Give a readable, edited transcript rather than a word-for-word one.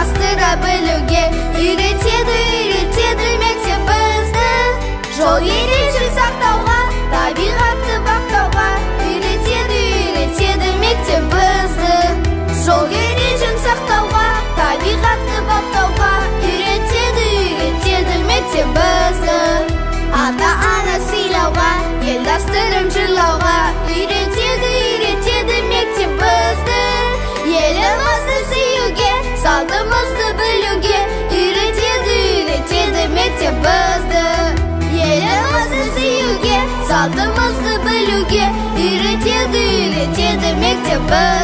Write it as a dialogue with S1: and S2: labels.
S1: Yıldastыра білуге үйретеді мектебімізді. Жол ережесін сақтауға, табиғатты бақтауға үйретеді мектебімізді. Жол ережесін сақтауға, табиғатты бақтауға үйретеді мектебімізді. Ата-ана сыйлауға, елдастырым жырлауға үйретеді мектебімізді. Елімізді сүюге, салтымызды білуге үйретеді мектебімізді. Елімізді сүюге, салтымызды білуге үйретеді мектебімізді.